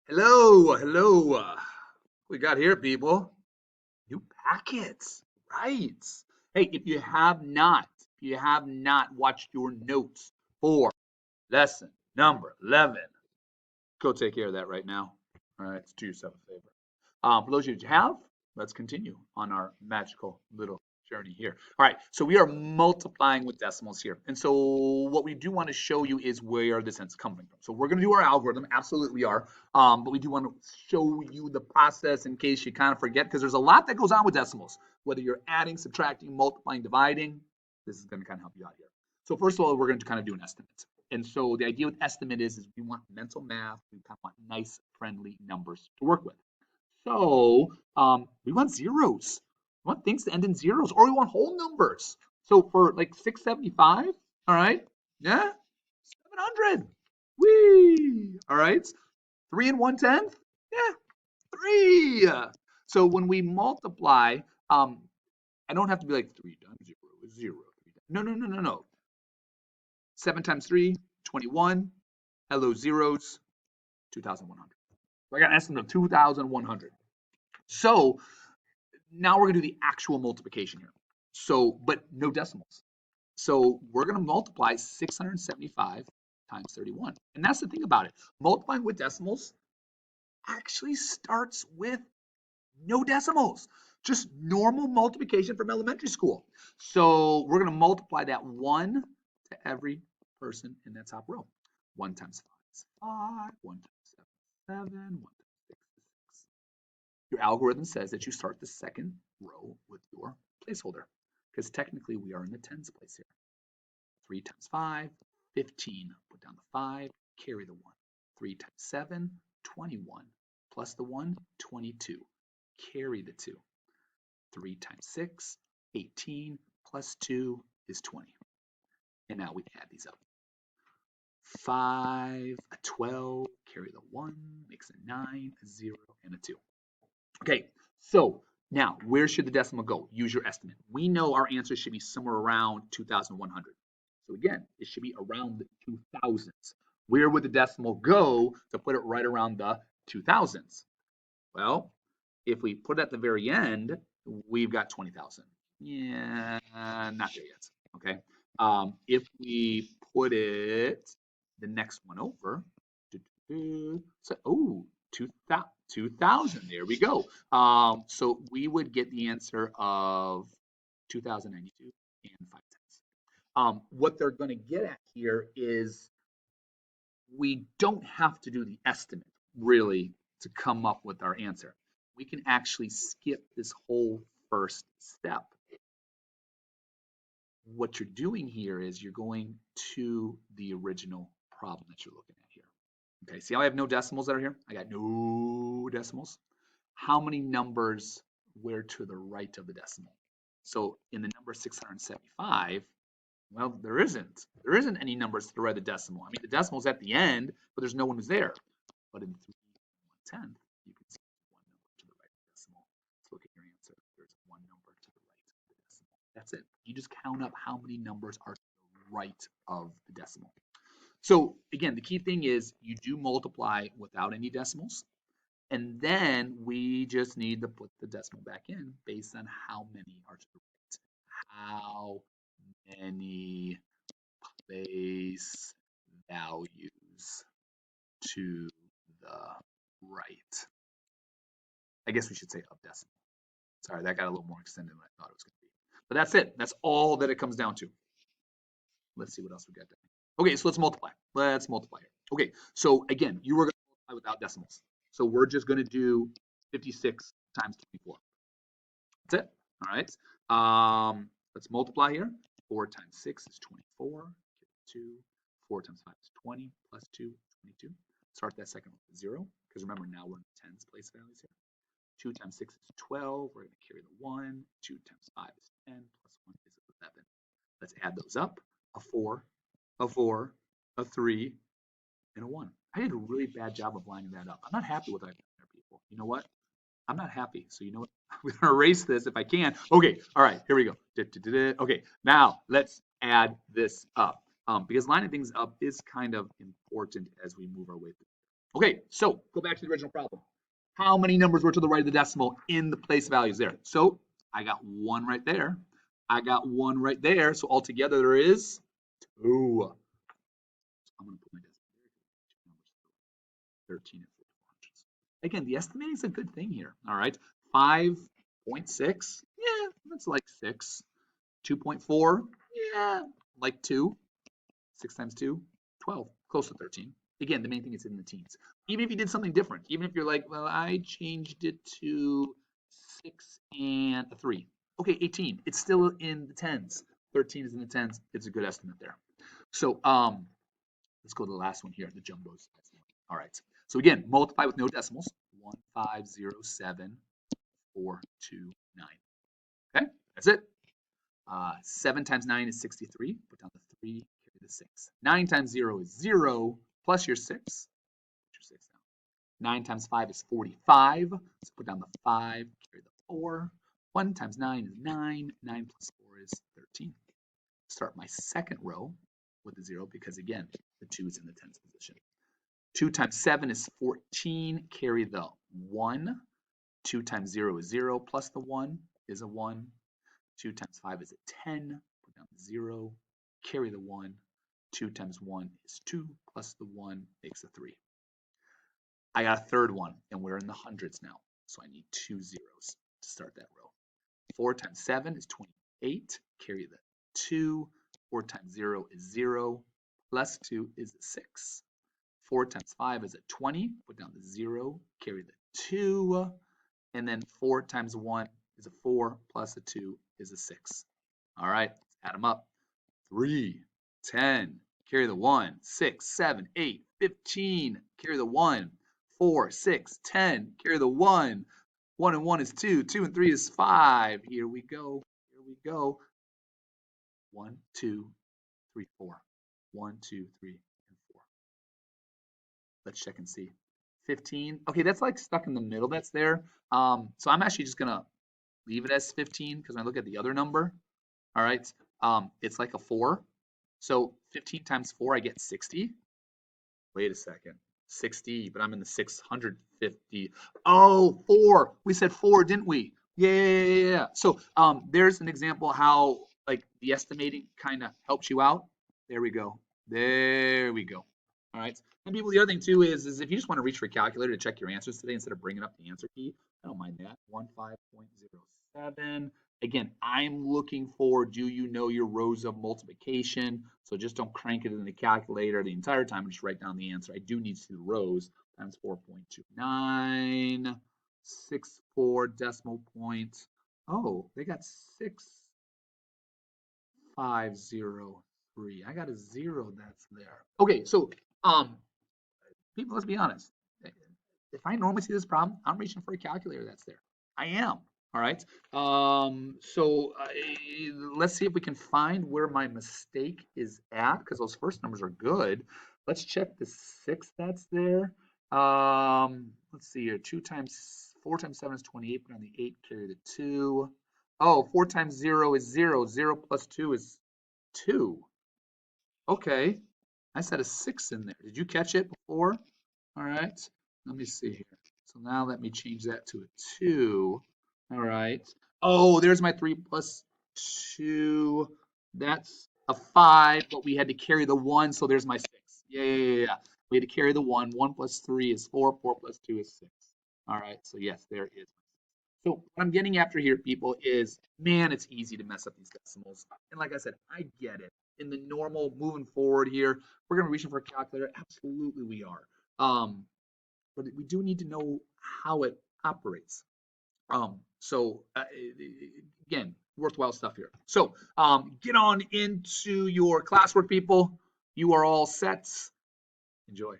Hello, hello. We got here, people. New packets, right? Hey, if you have not watched your notes for lesson number 11, go take care of that right now. All right, let's do yourself a favor. For those of you that have, let's continue on our magical little journey here. All right, so we are multiplying with decimals here. And so what we do want to show you is where this is coming from. So we're going to do our algorithm, absolutely we are. But we do want to show you the process in case you kind of forget, because there's a lot that goes on with decimals. Whether you're adding, subtracting, multiplying, dividing, this is going to kind of help you out here. So first of all, we're going to kind of do an estimate. And so the idea with estimate is we want mental math, we kind of want nice, friendly numbers to work with. So we want zeros. We want things to end in zeros, or we want whole numbers. So for like 675, all right, yeah, 700. Whee! All right, 3 and 1/10, yeah, 3. So when we multiply, I don't have to be like 3 times 0 is 0. No, no, no, no, no. 7 times 3, 21. Hello, zeros, 2,100. So I got an estimate of 2,100. So now we're going to do the actual multiplication here. So, but no decimals. So we're going to multiply 675 times 31. And that's the thing about it. Multiplying with decimals actually starts with no decimals, just normal multiplication from elementary school. So we're going to multiply that 1 to every person in that top row. 1 times 5 is 5, 1 times 7 is 7, 1 times 6 is 6. Your algorithm says that you start the second row with your placeholder, because technically we are in the tens place here. 3 times 5, 15. Put down the 5, carry the 1. 3 times 7, 21. Plus the 1, 22. Carry the 2. 3 times 6, 18. Plus 2 is 20. And now we add these up. 5, a 12, carry the 1, makes a 9, a 0, and a 2. Okay, so now where should the decimal go? Use your estimate. We know our answer should be somewhere around 2,100. So again, it should be around the 2000s. Where would the decimal go to put it right around the 2000s? Well, if we put it at the very end, we've got 20,000. Yeah, not there yet. Okay. If we put it the next one over, so, oh, 2000. There we go. So we would get the answer of 2092 and 5 tenths. What they're going to get at here is we don't have to do the estimate really to come up with our answer. We can actually skip this whole first step. What you're doing here is you're going to the original problem that you're looking at here. Okay, see how I have no decimals that are here? I got no decimals. How many numbers were to the right of the decimal? So in the number 675, well, there isn't. There isn't any numbers to the right of the decimal. I mean, the decimal's at the end, but there's no one who's there. But in 3 and 1/10, you can see one number to the right of the decimal. Let's look at your answer. There's one number to the right of the decimal. That's it. You just count up how many numbers are to the right of the decimal. So again, the key thing is you do multiply without any decimals. And then we just need to put the decimal back in based on how many are to the right. How many place values to the right. I guess we should say of decimal. Sorry, that got a little more extended than I thought it was going to be. But that's it. That's all that it comes down to. Let's see what else we got. Okay, so let's multiply. Let's multiply here. Okay, so again, you were going to multiply without decimals. So we're just going to do 56 times 24. That's it. All right. Let's multiply here. 4 times 6 is 24. 2. 4 times 5 is 20. Plus 2 is 22. Start that second with 0, because remember now we're in the tens place values here. 2 times 6 is 12. We're going to carry the 1. 2 times 5 is 10. Plus 1 is 11. Let's add those up. A 4, a 4, a 3, and a 1. I did a really bad job of lining that up. I'm not happy with that, people. You know what? I'm not happy. So you know what? I'm going to erase this if I can. Okay. All right. Here we go. Okay. Now let's add this up, because lining things up is kind of important as we move our way through. Okay, so go back to the original problem. How many numbers were to the right of the decimal in the place values there? So I got 1 right there. I got 1 right there. So altogether there is 2. I'm going to put my decimal there. 13 and 4 hundredths. Again, the estimating is a good thing here. All right. 5.6. Yeah, that's like 6. 2.4. Yeah, like 2. 6 times 2, 12. Close to 13. Again, the main thing is in the teens. Even if you did something different, even if you're like, well, I changed it to 6 and a 3. Okay, 18. It's still in the tens. 13 is in the tens. It's a good estimate there. So let's go to the last one here, the jumbos. All right. So again, multiply with no decimals. 1507429. Okay, that's it. 7 times 9 is 63. Put down the 3, carry the 6. 9 times 0 is 0, plus your 6. Put your 6 down. 9 times 5 is 45. So put down the 5, carry the 4. 1 times 9 is 9. 9 plus 4 is 13. Start my second row with the 0 because, again, the 2 is in the tens position. 2 times 7 is 14. Carry the 1. 2 times 0 is 0, plus the 1 is a 1. 2 times 5 is a 10. Put down the 0. Carry the 1. 2 times 1 is 2, plus the 1 makes a 3. I got a third one, and we're in the hundreds now. So I need 2 zeros to start that row. 4 times 7 is 28. Carry the 2. 4 times 0 is 0. Plus 2 is a 6. 4 times 5 is a 20. Put down the 0. Carry the 2. And then 4 times 1 is a 4. Plus a 2 is a 6. All right, add them up. 3, 10. Carry the 1. 6, 7, 8, 15. Carry the 1. 4, 6, 10. Carry the 1. 1 and 1 is 2. 2 and 3 is 5. Here we go. Here we go. 1, 2, 3, 4. 1, 2, 3, and 4. Let's check and see. 15. Okay, that's like stuck in the middle. That's there. So I'm actually just gonna leave it as 15 because when I look at the other number, all right, it's like a 4. So 15 times 4, I get 60. Wait a second. 60, but I'm in the 650. Oh, 4. We said 4, didn't we? Yeah. So there's an example how like the estimating kind of helps you out. There we go. There we go. All right. And people, the other thing too is if you just want to reach for a calculator to check your answers today instead of bringing up the answer key, I don't mind that. 15.07. Again, I'm looking for, do you know your rows of multiplication? So just don't crank it in the calculator the entire time. Just write down the answer. I do need to see the rows. Times 4.29, 64 decimal point. Oh, they got 6503. I got a 0 that's there. Okay, so people, let's be honest. If I normally see this problem, I'm reaching for a calculator that's there. I am. All right. So let's see if we can find where my mistake is at because those first numbers are good. Let's check the 6 that's there. Let's see here. 4 times 7 is 28. Put on the 8, carry the 2. Oh, 4 times 0 is 0. 0 plus 2 is 2. Okay. I said a 6 in there. Did you catch it before? All right. Let me see here. So now let me change that to a 2. All right. Oh, there's my 3 plus 2. That's a 5, but we had to carry the 1, so there's my 6. Yeah. We had to carry the 1. 1 plus 3 is 4. 4 plus 2 is 6. All right. So yes, there is. So what I'm getting after here, people, is, man, it's easy to mess up these decimals. And like I said, I get it. In the normal moving forward here, we're going to be reaching for a calculator. Absolutely we are. But we do need to know how it operates. So again, worthwhile stuff here. So get on into your classwork, people. You are all set. Enjoy.